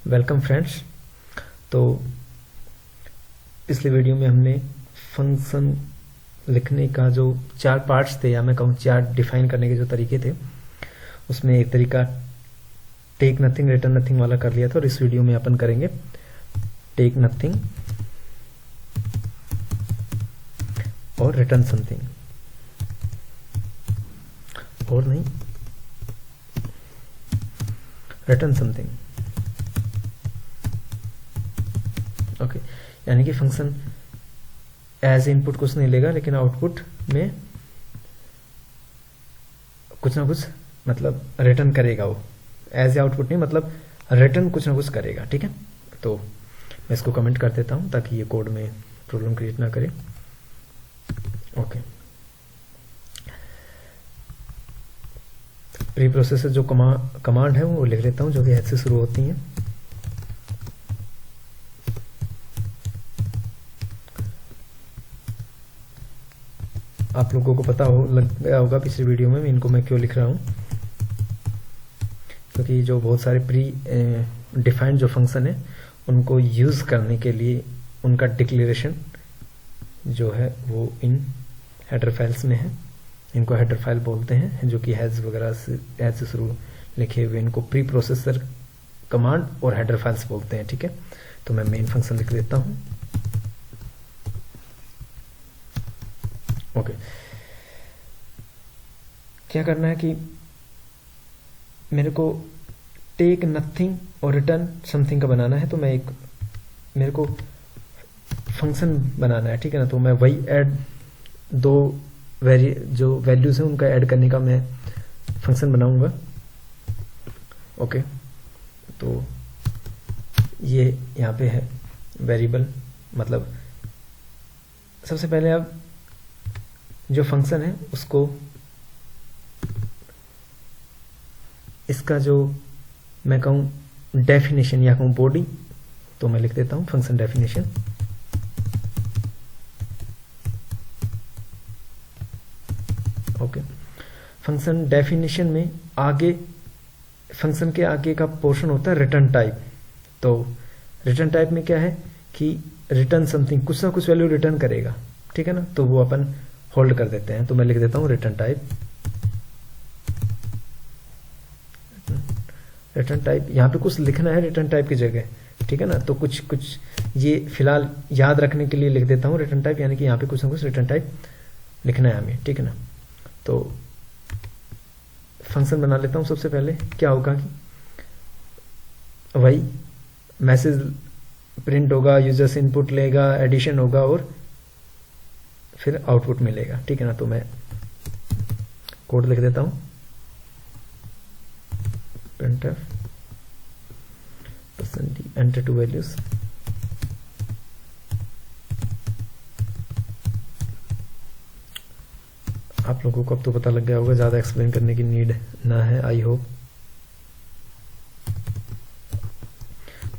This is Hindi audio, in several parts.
Welcome friends. तो पिछले वीडियो में हमने फंक्शन लिखने का जो 4 पार्ट्स थे, या मैं कहूँ 4 डिफाइन करने के जो तरीके थे, उसमें एक तरीका टेक नथिंग रिटर्न नथिंग वाला कर लिया था। और इस वीडियो में अपन करेंगे टेक नथिंग और रिटर्न समथिंग, और नहीं रिटर्न समथिंग। ओके, यानी कि फंक्शन एज इनपुट कुछ नहीं लेगा, लेकिन आउटपुट में कुछ ना कुछ मतलब रिटर्न करेगा। वो एज आउटपुट नहीं, मतलब रिटर्न कुछ ना कुछ करेगा। ठीक है, तो मैं इसको कमेंट कर देता हूं ताकि ये कोड में प्रॉब्लम क्रिएट ना करे। ओके, प्री प्रोसेसर जो कमांड है वो लिख लेता हूं, जो कि एच से शुरू होती है। आप लोगों को पता लग गया होगा पिछली वीडियो में इनको मैं क्यों लिख रहा हूं, क्योंकि जो बहुत सारे प्री डिफाइंड जो फंक्शन है उनको यूज करने के लिए उनका डिक्लेरेशन जो है वो इन हेडर फाइल्स में है। इनको हेडर फाइल बोलते हैं, जो कि हैज वगैरह से हैज से शुरू लिखे हुए इनको प्री प्रोसेसर कमांड और हेडर फाइल्स बोलते हैं। ठीक है, तो मैं मेन फंक्शन लिख देता हूं। ओके, क्या करना है कि मेरे को टेक नथिंग और रिटर्न समथिंग का बनाना है। तो मैं मेरे को फंक्शन बनाना है, ठीक है ना। तो मैं वही ऐड दो जो वैल्यूज हैं उनका ऐड करने का मैं फंक्शन बनाऊंगा। ओके, तो ये यहाँ पे है वेरिएबल, मतलब सबसे पहले आप जो फंक्शन है उसको इसका जो मैं कहूँ डेफिनेशन या कहूँ बॉडी, तो मैं लिख देता हूँ function definition. Okay, function definition में आगे फंक्शन के आगे का पोर्शन होता है रिटर्न टाइप। तो रिटर्न टाइप में क्या है कि रिटर्न समथिंग, कुछ ना कुछ वैल्यू रिटर्न करेगा। ठीक है ना, तो वो अपन होल्ड कर देते हैं। तो मैं लिख देता हूं रिटर्न टाइप। रिटर्न टाइप यहाँ पे कुछ लिखना है रिटर्न टाइप की जगह, ठीक है ना। तो कुछ ये फिलहाल याद रखने के लिए लिख देता हूं रिटर्न टाइप, यानी कि यहाँ पे कुछ ना कुछ रिटर्न टाइप लिखना है हमें। ठीक है ना, तो फंक्शन बना लेता हूं। सबसे पहले क्या होगा कि वही मैसेज प्रिंट होगा, यूजर्स इनपुट लेगा, एडिशन होगा और फिर आउटपुट मिलेगा। ठीक है ना, तो मैं कोड लिख देता हूं printf enter two values। आप लोगों को अब तो पता लग गया होगा, ज्यादा एक्सप्लेन करने की नीड ना है आई होप।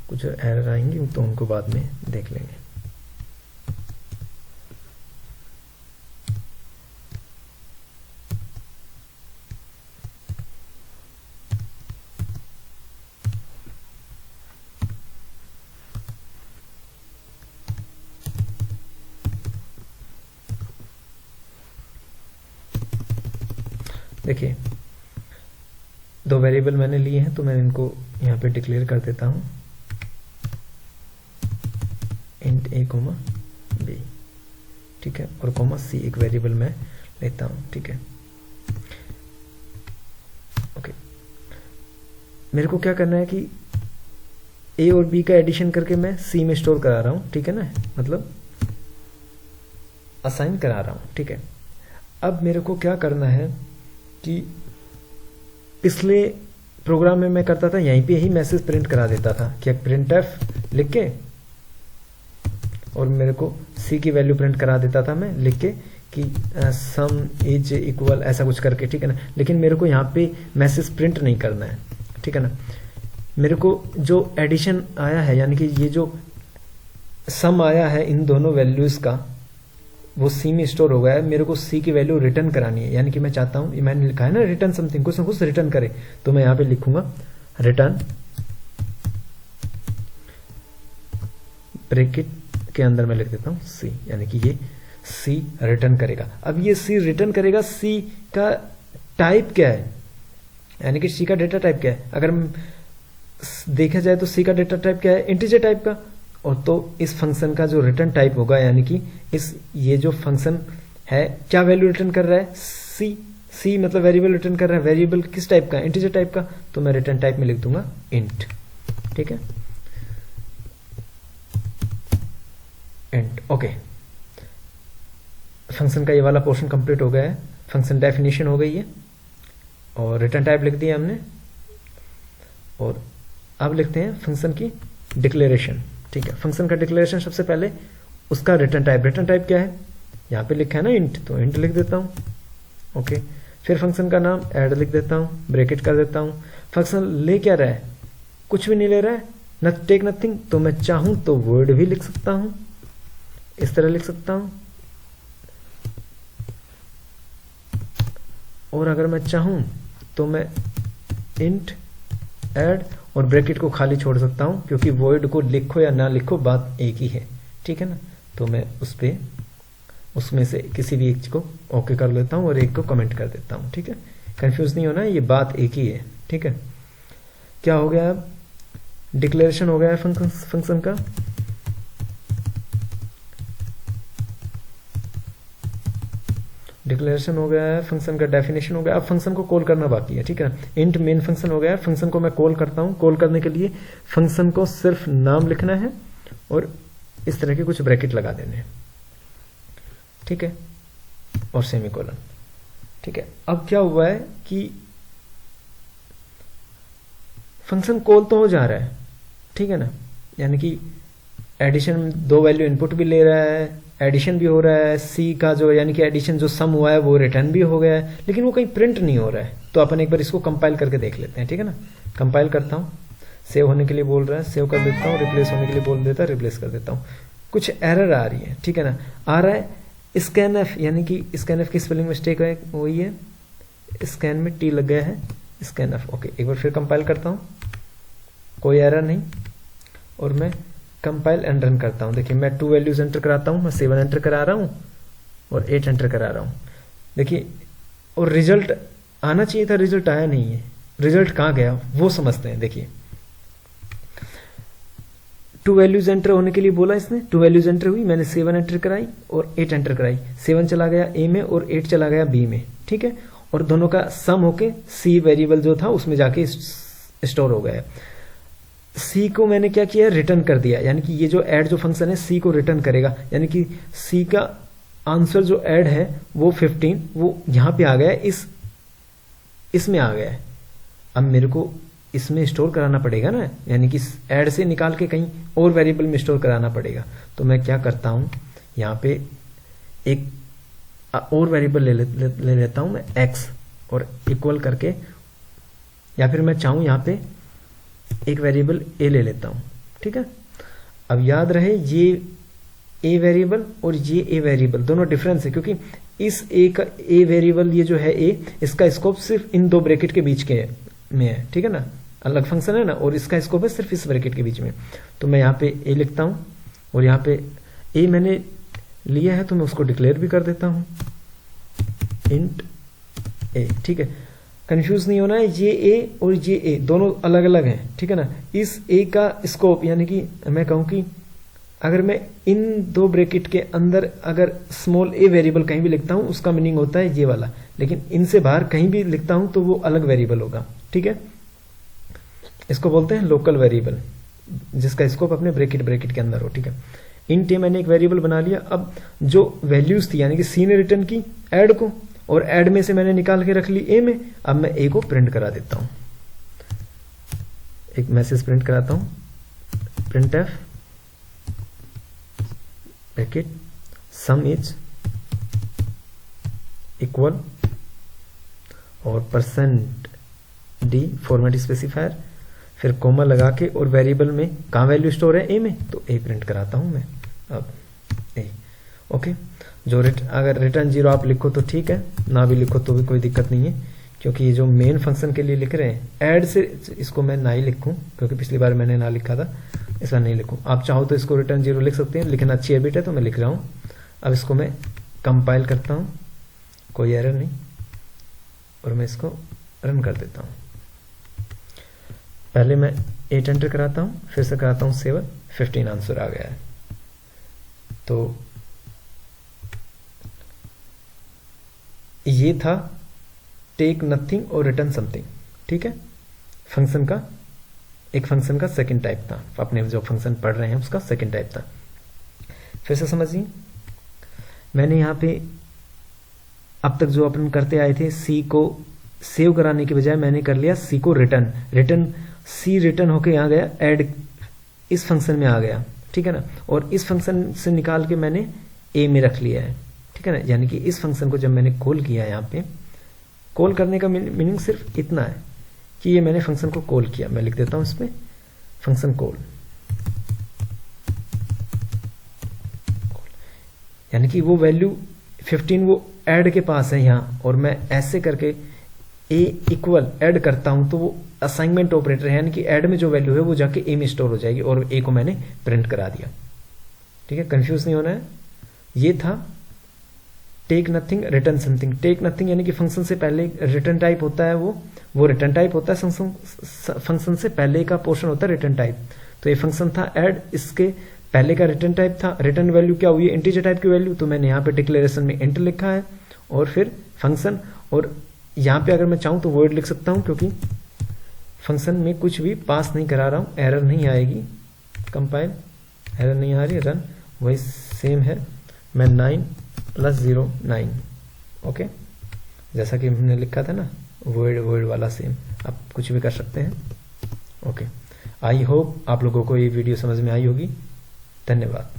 कुछ एरर आएंगी तो उनको बाद में देख लेंगे। देखिए, 2 वेरिएबल मैंने लिए हैं, तो मैं इनको यहाँ पे डिक्लेयर कर देता हूँ इंट a कोमा b। ठीक है, और कोमा c एक वेरिएबल मैं लेता हूँ। ठीक है, ओके, मेरे को क्या करना है कि a और b का एडिशन करके मैं c में स्टोर करा रहा हूँ। ठीक है ना, मतलब असाइन करा रहा हूँ। ठीक है, अब मेरे को क्या करना है कि पिछले प्रोग्राम में मैं करता था यहीं पे ही मैसेज प्रिंट करा देता था कि printf लिख के, और मेरे को c की वैल्यू प्रिंट करा देता था मैं लिख के कि सम इज इक्वल ऐसा कुछ करके। ठीक है ना, लेकिन मेरे को यहाँ पे मैसेज प्रिंट नहीं करना है। ठीक है ना, मेरे को जो एडिशन आया है, यानी कि ये जो सम आया है इन दोनों वैल्यूज का, वो सी में स्टोर हो गया है। मेरे को सी की वैल्यू रिटर्न करानी है, यानी कि मैं चाहता हूं, मैंने लिखा है ना रिटर्न समथिंग, कुछ ना कुछ रिटर्न करे। तो मैं यहाँ पे लिखूंगा रिटर्न ब्रैकेट के अंदर मैं लिख देता हूँ सी, यानी कि ये सी रिटर्न करेगा। अब ये सी रिटर्न करेगा, सी का टाइप क्या है, यानी कि सी का डेटा टाइप क्या है। अगर देखा जाए तो सी का डेटा टाइप क्या है, इंटीजर टाइप का। और तो इस फंक्शन का जो रिटर्न टाइप होगा, यानी कि ये जो फंक्शन है क्या वैल्यू रिटर्न कर रहा है, सी मतलब वेरिएबल रिटर्न कर रहा है। वेरिएबल किस टाइप का, इंटीजर टाइप का, तो मैं रिटर्न टाइप में लिख दूंगा इंट। ठीक है, इंट। ओके, फंक्शन का ये वाला पोर्शन कंप्लीट हो गया है, फंक्शन डेफिनेशन हो गई है और रिटर्न टाइप लिख दिया हमने। और अब लिखते हैं फंक्शन की डिक्लेरेशन। ठीक है, फंक्शन का डिक्लेरेशन सबसे पहले उसका रिटर्न टाइप क्या है, यहाँ पे लिखा है ना इंट, तो इंट लिख देता हूँ। ओके, फिर फंक्शन का नाम ऐड लिख देता हूँ, ब्रैकेट कर देता हूँ। फंक्शन ले क्या रहा है, कुछ भी नहीं ले रहा है, नॉट टेक नथिंग। तो मैं चाहूं तो वर्ड भी लिख सकता हूं, इस तरह लिख सकता हूं, और अगर मैं चाहूं तो मैं इंट ऐड और ब्रैकेट को खाली छोड़ सकता हूं, क्योंकि वॉइड को लिखो या ना लिखो बात एक ही है। ठीक है ना, तो मैं उसमें से किसी भी एक को ओके कर लेता हूं और एक को कमेंट कर देता हूं। ठीक है, कंफ्यूज नहीं होना, ये बात एक ही है। ठीक है, क्या हो गया, अब डिक्लेरेशन हो गया है फंक्शन का। डिक्लेरेशन हो गया है, फंक्शन का डेफिनेशन हो गया। अब फंक्शन को कॉल करना बाकी है। ठीक है, इंट मेन फंक्शन हो गया है, फंक्शन को मैं कॉल करता हूं। कॉल करने के लिए फंक्शन को सिर्फ नाम लिखना है और इस तरह के कुछ ब्रैकेट लगा देने हैं। ठीक है, और सेमीकोलन। ठीक है, अब क्या हुआ है कि फंक्शन कॉल तो हो जा रहा है, ठीक है ना, यानी कि एडिशन 2 वैल्यू इनपुट भी ले रहा है, एडिशन भी हो रहा है, सी का जो यानी कि एडिशन जो सम हुआ है वो रिटर्न भी हो गया है, लेकिन वो कहीं प्रिंट नहीं हो रहा है। तो अपन एक बार इसको कंपाइल करके देख लेते हैं। ठीक है ना, कंपाइल करता हूँ, सेव होने के लिए बोल रहा है, सेव कर देता हूँ, रिप्लेस होने के लिए बोल देता है, रिप्लेस कर देता हूँ। कुछ एरर आ रही है, ठीक है ना, आ रहा है स्कैनएफ, यानी कि स्कैनएफ की स्पेलिंग मिस्टेक है, वही है, स्कैन में टी लग गया है, स्कैनएफ। ओके, एक बार फिर कंपाइल करता हूँ, कोई एरर नहीं, और मैं कंपाइल एंड रन करता हूँ। देखिए मैं 2 वैल्यूज एंटर कराता हूँ, मैं 7 एंटर करा रहा हूँ और 8 एंटर करा रहा हूँ। देखिए, और रिजल्ट आना चाहिए था, रिजल्ट आया नहीं है। रिजल्ट कहाँ गया वो समझते हैं। देखिए 2 वैल्यूज एंटर होने के लिए बोला इसने, 2 वैल्यूज एंटर हुई, मैंने 7 एंटर कराई और 8 एंटर कराई। 7 चला गया ए में और 8 चला गया बी में। ठीक है, और दोनों का सम होके सी वेरिएबल जो था उसमें जाके स्टोर हो गया। सी को मैंने क्या किया, रिटर्न कर दिया, यानी कि ये जो ऐड जो फंक्शन है सी को रिटर्न करेगा, यानी कि सी का आंसर जो ऐड है वो 15 वो यहां पे आ गया, इसमें आ गया है। अब मेरे को इसमें स्टोर कराना पड़ेगा ना, यानी कि ऐड से निकाल के कहीं और वेरिएबल में स्टोर कराना पड़ेगा। तो मैं क्या करता हूं, यहाँ पे एक और वेरिएबल ले लेता हूं मैं एक्स, और इक्वल करके, या फिर मैं चाहूं यहाँ पे एक वेरिएबल ए ले लेता हूं। ठीक है, अब याद रहे ये ए वेरिएबल और ये ए वेरिएबल दोनों डिफरेंस है, क्योंकि इस ए का ए वेरिएबल ये जो है ए, इसका स्कोप सिर्फ इन 2 ब्रैकेट के बीच के में है। ठीक है ना, अलग फंक्शन है ना, और इसका स्कोप है सिर्फ इस ब्रैकेट के बीच में। तो मैं यहाँ पे ए लिखता हूं और यहाँ पे ए मैंने लिया है तो मैं उसको डिक्लेयर भी कर देता हूं, इंट ए। ठीक है, कंफ्यूज नहीं होना है, ये ए और ये ए दोनों अलग अलग हैं। ठीक है ना, इस ए का स्कोप, यानी कि मैं कहूं कि अगर मैं इन 2 ब्रैकेट के अंदर अगर स्मॉल ए वेरिएबल कहीं भी लिखता हूं उसका मीनिंग होता है ये वाला, लेकिन इनसे बाहर कहीं भी लिखता हूं तो वो अलग वेरिएबल होगा। ठीक है, इसको बोलते हैं लोकल वेरिएबल, जिसका स्कोप अपने ब्रैकेट के अंदर हो। ठीक है, इंट ए मैंने एक वेरिएबल बना लिया। अब जो वैल्यूज थी, यानी कि सी ने रिटर्न की ऐड को, और ऐड में से मैंने निकाल के रख ली ए में। अब मैं ए को प्रिंट करा देता हूं, एक मैसेज प्रिंट कराता हूं, print F bracket some is equal और %d फॉर्मेट स्पेसिफायर, फिर कोमा लगा के, और वेरिएबल में कहाँ वैल्यू स्टोर है ए में, तो ए प्रिंट कराता हूं मैं। अब ए ओके, जो अगर रिटर्न 0 आप लिखो तो ठीक है, ना भी लिखो तो भी कोई दिक्कत नहीं है, क्योंकि ये जो मेन फंक्शन के लिए लिख रहे हैं ऐड से, इसको मैं ना ही लिखूं क्योंकि पिछली बार मैंने ना लिखा था, इस बार नहीं लिखूँ। आप चाहो तो इसको रिटर्न 0 लिख सकते हैं, लेकिन अच्छी हैबिट है तो मैं लिख रहा हूँ। अब इसको मैं कंपाइल करता हूँ, कोई एरर नहीं, और मैं इसको रन कर देता हूँ। पहले मैं 8 एंटर कराता हूँ, फिर से कराता हूँ 7, 15 आंसर आ गया है। तो ये था टेक नथिंग और रिटर्न समथिंग, ठीक है। फंक्शन का, एक फंक्शन का सेकंड टाइप था, अपने जो फंक्शन पढ़ रहे हैं उसका सेकंड टाइप था। फिर से समझिए, मैंने यहाँ पे अब तक जो अपन करते आए थे, सी को सेव कराने की बजाय मैंने कर लिया सी को रिटर्न सी रिटर्न होके यहाँ गया, ऐड इस फंक्शन में आ गया, ठीक है ना। और इस फंक्शन से निकाल के मैंने ए में रख लिया है, ठीक है ना। यानी कि इस फंक्शन को जब मैंने कॉल किया, यहाँ पे कॉल करने का मीनिंग सिर्फ इतना है कि ये मैंने फंक्शन को कॉल किया। मैं लिख देता हूं इसमें फंक्शन कॉल, यानी कि वो वैल्यू 15 वो ऐड के पास है यहाँ, और मैं ऐसे करके ए इक्वल ऐड करता हूं तो वो असाइनमेंट ऑपरेटर है, यानी कि ऐड में जो वैल्यू है वो जाके ए में स्टोर हो जाएगी, और ए को मैंने प्रिंट करा दिया, ठीक है। कंफ्यूज नहीं होना है। ये था take nothing return something. Take nothing यानी कि फंक्शन से पहले रिटर्न टाइप होता है, वो रिटर्न टाइप होता है, फंक्शन से पहले का पोर्शन होता है रिटर्न टाइप। तो ये फंक्शन था ऐड, इसके पहले का रिटर्न टाइप था, रिटर्न वैल्यू क्या हुई, इंटीजर टाइप की वैल्यू, तो मैंने यहाँ पे डिक्लेरेशन में इंट लिखा है, और फिर फंक्शन, और यहाँ पे अगर मैं चाहूँ तो वर्ड लिख सकता हूँ, क्योंकि फंक्शन में कुछ भी पास नहीं करा रहा हूँ, एरर नहीं आएगी। कंपाइल, एरर नहीं आ रही, रन वही सेम है, मैं 9 + 0 9, ओके, जैसा कि हमने लिखा था ना वर्ड वाला सेम, आप कुछ भी कर सकते हैं, ओके। आई होप आप लोगों को ये वीडियो समझ में आई होगी। धन्यवाद।